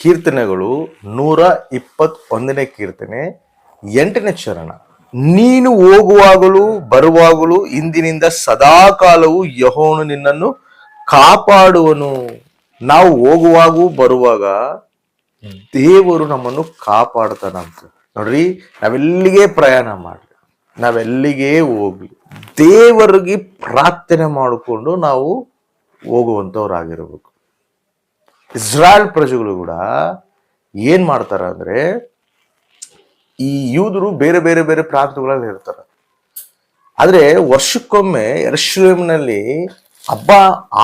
ಕೀರ್ತನೆಗಳು 121ನೇ ಕೀರ್ತನೆ 8ನೇ ಚರಣ. ನೀನು ಹೋಗುವಾಗಲೂ ಬರುವಾಗಲೂ ಇಂದಿನಿಂದ ಸದಾಕಾಲವು ಯೆಹೋವನು ನಿನ್ನನ್ನು ಕಾಪಾಡುವನು. ನಾವು ಹೋಗುವಾಗೂ ಬರುವಾಗ ದೇವರು ನಮ್ಮನ್ನು ಕಾಪಾಡ್ತಾನಂತ. ನೋಡ್ರಿ, ನಾವೆಲ್ಲಿಗೆ ಪ್ರಯಾಣ ಮಾಡ್ಲಿ, ನಾವೆಲ್ಲಿಗೆ ಹೋಗ್ಲಿ, ದೇವರಿಗೆ ಪ್ರಾರ್ಥನೆ ಮಾಡಿಕೊಂಡು ನಾವು ಹೋಗುವಂಥವ್ರಾಗಿರ್ಬೇಕು. ಇಸ್ರಾಯೇಲ್ ಪ್ರಜೆಗಳು ಕೂಡ ಏನ್ ಮಾಡ್ತಾರ ಅಂದ್ರೆ, ಈ ಯೂದರು ಬೇರೆ ಬೇರೆ ಬೇರೆ ಪ್ರಾಂತಗಳಲ್ಲಿ ಇರ್ತಾರ. ಆದ್ರೆ ವರ್ಷಕ್ಕೊಮ್ಮೆ ಯೆರೂಸಲೇಮಿನಲ್ಲಿ ಹಬ್ಬ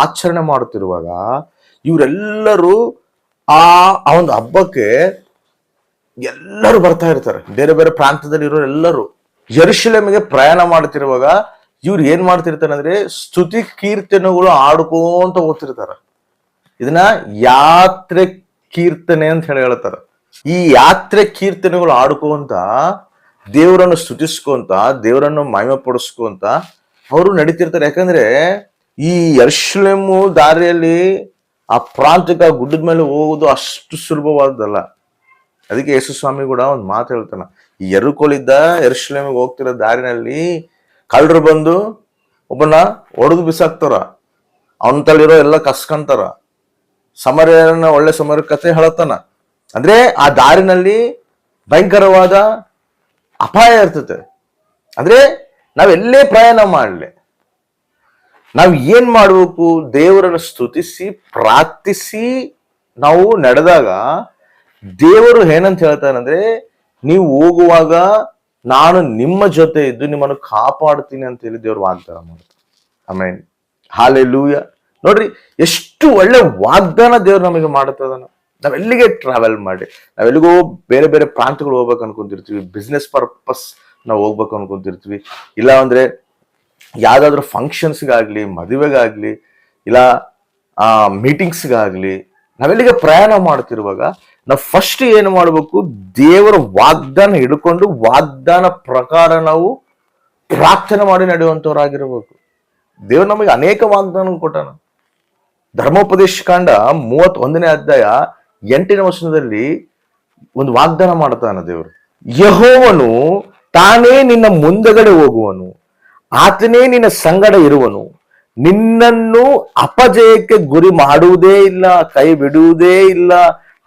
ಆಚರಣೆ ಮಾಡುತ್ತಿರುವಾಗ ಇವರೆಲ್ಲರೂ ಆ ಒಂದು ಹಬ್ಬಕ್ಕೆ ಎಲ್ಲರೂ ಬರ್ತಾ ಇರ್ತಾರೆ. ಬೇರೆ ಬೇರೆ ಪ್ರಾಂತದಲ್ಲಿ ಇರೋ ಎಲ್ಲರೂ ಯೆರೂಸಲೇಮಿಗೆ ಪ್ರಯಾಣ ಮಾಡ್ತಿರುವಾಗ ಇವ್ರು ಏನ್ ಮಾಡ್ತಿರ್ತಾರೆ ಅಂದ್ರೆ, ಸ್ತುತಿ ಕೀರ್ತನೆಗಳು ಆಡ್ಕೊಂತ ಹೋಗ್ತಿರ್ತಾರ. ಇದನ್ನ ಯಾತ್ರೆ ಕೀರ್ತನೆ ಅಂತ ಹೇಳ್ತಾರ. ಈ ಯಾತ್ರೆ ಕೀರ್ತನೆಗಳು ಆಡ್ಕೊಂತ ದೇವರನ್ನು ಸ್ತುತಿಸ್ಕೊಂತ ದೇವರನ್ನು ಮಹಿಮೆ ಪಡಿಸ್ಕೊಂತ ಅವರು ನಡೀತಿರ್ತಾರೆ. ಯಾಕಂದ್ರೆ ಈ ಯೆರೂಸಲೇಮು ದಾರಿಯಲ್ಲಿ ಆ ಪ್ರಾಂತಿಕ ಗುಡ್ಡದ ಮೇಲೆ ಹೋಗೋದು ಅಷ್ಟು ಸುಲಭವಾದಲ್ಲ. ಅದಕ್ಕೆ ಯೇಸು ಸ್ವಾಮಿ ಕೂಡ ಒಂದು ಮಾತು ಹೇಳ್ತಾನ, ಈ ಯೆರಿಕೋಲಿದ್ದ ಯೆರೂಸಲೇಮಿಗೆ ಹೋಗ್ತಿರೋ ದಾರಿನಲ್ಲಿ ಕಳ್ಳರು ಬಂದು ಒಬ್ಬನ ಹೊಡೆದು ಬಿಸಾಕ್ತಾರ, ಅವನ ತಲ್ಲಿರೋ ಎಲ್ಲ ಕಸ್ಕೊಂತಾರ, ಸಮರ್ಯನ ಒಳ್ಳೆ ಸಮರ ಕಥೆ ಹೇಳತ್ತಾನ. ಅಂದ್ರೆ ಆ ದಾರಿನಲ್ಲಿ ಭಯಂಕರವಾದ ಅಪಾಯ ಇರ್ತದೆ. ಅಂದ್ರೆ ನಾವೆಲ್ಲೇ ಪ್ರಯಾಣ ಮಾಡಲಿ, ನಾವು ಏನ್ ಮಾಡ್ಬೇಕು, ದೇವರನ್ನು ಸ್ತುತಿಸಿ ಪ್ರಾರ್ಥಿಸಿ ನಾವು ನಡೆದಾಗ ದೇವರು ಏನಂತ ಹೇಳ್ತಾನಂದ್ರೆ, ನೀವು ಹೋಗುವಾಗ ನಾನು ನಿಮ್ಮ ಜೊತೆ ಇದ್ದು ನಿಮ್ಮನ್ನು ಕಾಪಾಡ್ತೀನಿ ಅಂತ ಹೇಳಿ ದೇವರು ವಾಗ್ದಾನ ಮಾಡ್ತಾರೆ. ಆಮೇನ್, ಹಾಲೆಲೂಯ. ನೋಡ್ರಿ, ಎಷ್ಟು ಒಳ್ಳೆ ವಾಗ್ದಾನ ದೇವ್ರು ನಮಗೆ ಮಾಡ್ತದನ. ನಾವೆಲ್ಲಿಗೆ ಟ್ರಾವೆಲ್ ಮಾಡಿ, ನಾವೆಲ್ಲಿಗೋ ಬೇರೆ ಬೇರೆ ಪ್ರಾಂತಗಳು ಹೋಗ್ಬೇಕು ಅನ್ಕೊಂತಿರ್ತೀವಿ, ಬಿಸ್ನೆಸ್ ಪರ್ಪಸ್ ನಾವು ಹೋಗ್ಬೇಕು ಅನ್ಕೊಂತಿರ್ತೀವಿ, ಇಲ್ಲ ಅಂದ್ರೆ ಯಾವ್ದಾದ್ರು ಫಂಕ್ಷನ್ಸ್ಗಾಗ್ಲಿ, ಮದುವೆಗಾಗ್ಲಿ, ಇಲ್ಲ ಮೀಟಿಂಗ್ಸ್ಗಾಗ್ಲಿ, ನಾವೆಲ್ಲಿಗೆ ಪ್ರಯಾಣ ಮಾಡ್ತಿರುವಾಗ ನಾವು ಫಸ್ಟ್ ಏನು ಮಾಡ್ಬೇಕು, ದೇವರ ವಾಗ್ದಾನ ಹಿಡ್ಕೊಂಡು ವಾಗ್ದಾನ ಪ್ರಕಾರ ನಾವು ಪ್ರಾರ್ಥನೆ ಮಾಡಿ ನಡೆಯುವಂಥವ್ರಾಗಿರ್ಬೇಕು. ದೇವರು ನಮಗೆ ಅನೇಕ ವಾಗ್ದಾನ ಕೊಟ್ಟಾನ. ಧರ್ಮೋಪದೇಶ ಕಾಂಡ 31ನೇ ಅಧ್ಯಾಯ 8ನೇ ವಚನದಲ್ಲಿ ಒಂದು ವಾಗ್ದಾನ ಮಾಡ್ತಾನ ದೇವರು. ಯೆಹೋವನು ತಾನೇ ನಿನ್ನ ಮುಂದಗಡೆ ಹೋಗುವನು, ಆತನೇ ನಿನ್ನ ಸಂಗಡ ಇರುವನು, ನಿನ್ನನ್ನು ಅಪಜಯಕ್ಕೆ ಗುರಿ ಮಾಡುವುದೇ ಇಲ್ಲ, ಕೈ ಬಿಡುವುದೇ ಇಲ್ಲ,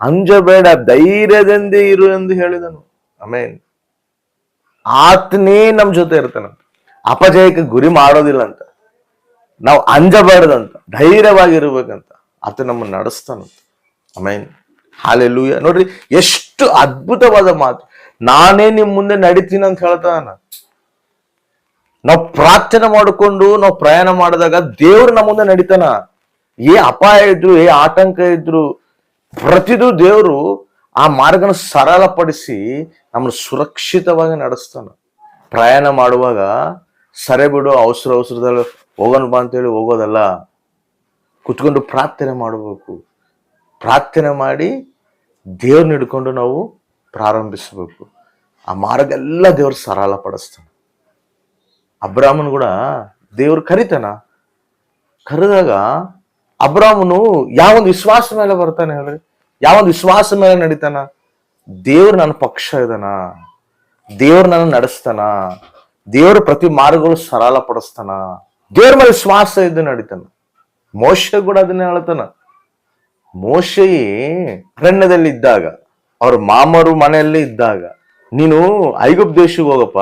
ಅಂಜಬೇಡ, ಧೈರ್ಯದಿಂದ ಇರು ಎಂದು ಹೇಳಿದನು. ಆಮೇನ್. ಆತನೇ ನಮ್ ಜೊತೆ ಇರ್ತಾನಂತ, ಅಪಜಯಕ್ಕೆ ಗುರಿ ಮಾಡೋದಿಲ್ಲ ಅಂತ, ನಾವು ಅಂಜಬಾರ್ದಂತ, ಧೈರ್ಯವಾಗಿರ್ಬೇಕಂತ ಆತ ನಮ್ಮನ್ನು ನಡೆಸ್ತಾನಂತ. ಆಮೇನ್, ಹಾಲೆಲೂಯ. ನೋಡ್ರಿ, ಎಷ್ಟು ಅದ್ಭುತವಾದ ಮಾತು. ನಾನೇ ನಿಮ್ ಮುಂದೆ ನಡಿತೀನಿ ಅಂತ ಹೇಳ್ತಾನ. ನಾವು ಪ್ರಾರ್ಥನೆ ಮಾಡಿಕೊಂಡು ನಾವು ಪ್ರಯಾಣ ಮಾಡಿದಾಗ ದೇವ್ರು ನಮ್ಮ ಮುಂದೆ ನಡೀತಾನ. ಅಪಾಯ ಇದ್ರು, ಆತಂಕ ಇದ್ರು, ಪ್ರತಿದು ದೇವರು ಆ ಮಾರ್ಗನ ಸರಳಪಡಿಸಿ ನಮ್ಮನ್ನು ಸುರಕ್ಷಿತವಾಗಿ ನಡೆಸ್ತಾನ. ಪ್ರಯಾಣ ಮಾಡುವಾಗ ಸರೆ ಬಿಡು, ಅವಸರದಲ್ಲಿ ಹೋಗೋಣ ಬಾ ಅಂತೇಳಿ ಹೋಗೋದಲ್ಲ, ಕುತ್ಕೊಂಡು ಪ್ರಾರ್ಥನೆ ಮಾಡಬೇಕು. ಪ್ರಾರ್ಥನೆ ಮಾಡಿ ದೇವ್ರನ್ನ ಹಿಡ್ಕೊಂಡು ನಾವು ಪ್ರಾರಂಭಿಸಬೇಕು. ಆ ಮಾರ್ಗ ಎಲ್ಲ ದೇವ್ರು ಸರಳಪಡಿಸ್ತಾನೆ. ಅಬ್ರಾಮನ್ ಕೂಡ ದೇವ್ರು ಕರಿತಾನ. ಕರೆದಾಗ ಅಬ್ರಾಮನು ಯಾವೊಂದು ವಿಶ್ವಾಸ ಮೇಲೆ ಬರ್ತಾನೆ ಹೇಳ್ರಿ, ಯಾವೊಂದು ವಿಶ್ವಾಸ ಮೇಲೆ ನಡೀತಾನ, ದೇವ್ರು ನನ್ನ ಪಕ್ಷ ಇದಾನ, ದೇವ್ರು ನನ್ನ ನಡೆಸ್ತಾನ, ದೇವ್ರ ಪ್ರತಿ ಮಾರ್ಗಗಳು ಸರಳಪಡಿಸ್ತಾನ, ದೇವ್ರ ಮೇಲೆ ವಿಶ್ವಾಸ ಇದ್ದು ನಡೀತಾನ. ಮೋಶೆ ಕೂಡ ಅದನ್ನ ಹೇಳ್ತಾನ. ಮೋಶೆ ಅರಣ್ಯದಲ್ಲಿ ಇದ್ದಾಗ, ಅವ್ರ ಮಾಮರು ಮನೆಯಲ್ಲಿ ಇದ್ದಾಗ, ನೀನು ಐಗುಪ್ತ ದೇಶಕ್ಕೆ ಹೋಗಪ್ಪ,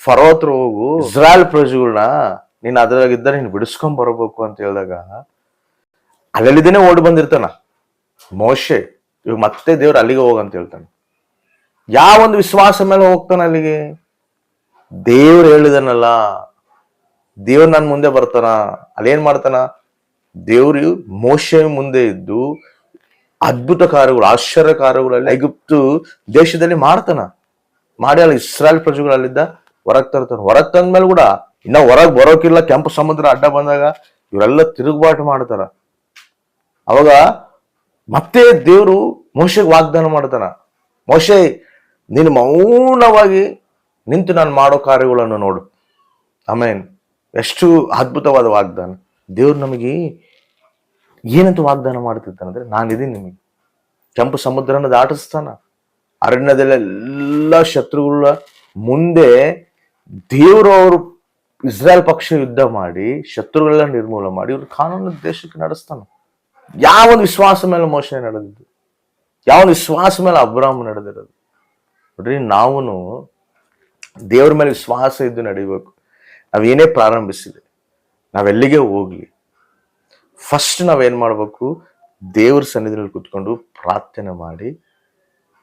ಫರೋ ಹತ್ರ ಹೋಗು, ಇಸ್ರಾಯೇಲ್ ಪ್ರಜೆಗಳನ್ನ ನೀನ್ ಅದ್ರಾಗಿದ್ದ ನೀನ್ ಬಿಡಿಸ್ಕೊಂಡ್ ಬರಬೇಕು ಅಂತ ಹೇಳಿದಾಗ ಅಲ್ಲಿದ್ದೇನೆ ಓಡಿ ಬಂದಿರ್ತಾನ ಮೋಶೆ. ಇವಾಗ ಮತ್ತೆ ದೇವ್ರು ಅಲ್ಲಿಗೆ ಹೋಗಂತ ಹೇಳ್ತಾನೆ. ಯಾವೊಂದು ವಿಶ್ವಾಸ ಮೇಲೆ ಹೋಗ್ತಾನ ಅಲ್ಲಿಗೆ? ದೇವ್ರು ಹೇಳಿದನಲ್ಲ, ದೇವ್ರು ನನ್ ಮುಂದೆ ಬರ್ತಾನ. ಅಲ್ಲೇನ್ ಮಾಡ್ತಾನ? ದೇವ್ರು ಮೋಶೆ ಮುಂದೆ ಇದ್ದು ಅದ್ಭುತ ಕಾರ್ಯಗಳು, ಆಶ್ಚರ್ಯ ಕಾರ್ಯಗಳಲ್ಲಿ ಐಗುಪ್ತು ದೇಶದಲ್ಲಿ ಮಾಡ್ತಾನ. ಮಾಡಿ ಅಲ್ಲಿ ಇಸ್ರಾಯೇಲ್ ಪ್ರಜೆಗಳಲ್ಲಿದ್ದ ಹೊರಗ್ ತರ್ತಾನ. ಹೊರಗ್ ತಂದ್ಮೇಲೆ ಕೂಡ ಇನ್ನ ಹೊರಗ್ ಬರೋಕಿಲ್ಲ, ಕೆಂಪು ಸಮುದ್ರ ಅಡ್ಡ ಬಂದಾಗ ಇವರೆಲ್ಲ ತಿರುಗುಬಾಟು ಮಾಡ್ತಾರ. ಅವಾಗ ಮತ್ತೆ ದೇವ್ರು ಮೋಶೆಗೆ ವಾಗ್ದಾನ ಮಾಡ್ತಾನ, ಮೋಶೆ ನೀನು ಮೌನವಾಗಿ ನಿಂತು ನಾನು ಮಾಡೋ ಕಾರ್ಯಗಳನ್ನು ನೋಡು. ಆಮೇನ್. ಎಷ್ಟು ಅದ್ಭುತವಾದ ವಾಗ್ದಾನ. ದೇವ್ರು ನಮಗೆ ಏನಂತ ವಾಗ್ದಾನ ಮಾಡ್ತಿರ್ತಾನಂದ್ರೆ, ನಾನಿದ್ದೀನಿ ನಿಮಗೆ, ಕೆಂಪು ಸಮುದ್ರನ ದಾಟಿಸ್ತಾನ. ಅರಣ್ಯದಲ್ಲೆಲ್ಲ ಶತ್ರುಗಳ ಮುಂದೆ ದೇವರು ಅವರು ಇಸ್ರಾಯೇಲ್ ಪಕ್ಷ ಯುದ್ಧ ಮಾಡಿ ಶತ್ರುಗಳೆಲ್ಲ ನಿರ್ಮೂಲ ಮಾಡಿ ಇವ್ರು ಕಾನೂನು ದೇಶಕ್ಕೆ ನಡೆಸ್ತಾನ. ಯಾವ ವಿಶ್ವಾಸ ಮೇಲೆ ಮೋಶೆ ನಡೆದಿದ್ದು, ಯಾವ ವಿಶ್ವಾಸ ಮೇಲೆ ಅಬ್ರಾಮ್ ನಡೆದಿರೋದು. ನೋಡ್ರಿ, ನಾವು ದೇವ್ರ ಮೇಲೆ ವಿಶ್ವಾಸ ಇದ್ದು ನಡಿಬೇಕು. ನಾವೇನೇ ಪ್ರಾರಂಭಿಸಿದೆ, ನಾವೆಲ್ಲಿಗೆ ಹೋಗ್ಲಿ, ಫಸ್ಟ್ ನಾವೇನ್ ಮಾಡ್ಬೇಕು, ದೇವ್ರ ಸನ್ನಿಧಿನಲ್ಲಿ ಕೂತ್ಕೊಂಡು ಪ್ರಾರ್ಥನೆ ಮಾಡಿ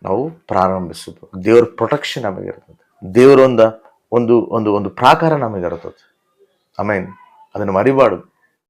ನಾವು ಪ್ರಾರಂಭಿಸಬೇಕು. ದೇವ್ರ ಪ್ರೊಟೆಕ್ಷನ್ ನಮಗಿರ್ತದೆ, ದೇವರ ಒಂದು ಒಂದು ಒಂದು ಒಂದು ಪ್ರಾಕಾರ ನಮಗಿರ್ತದೆ. ಆಮೇಲೆ ಅದನ್ನು ಮರಿಬಾರ್ದು.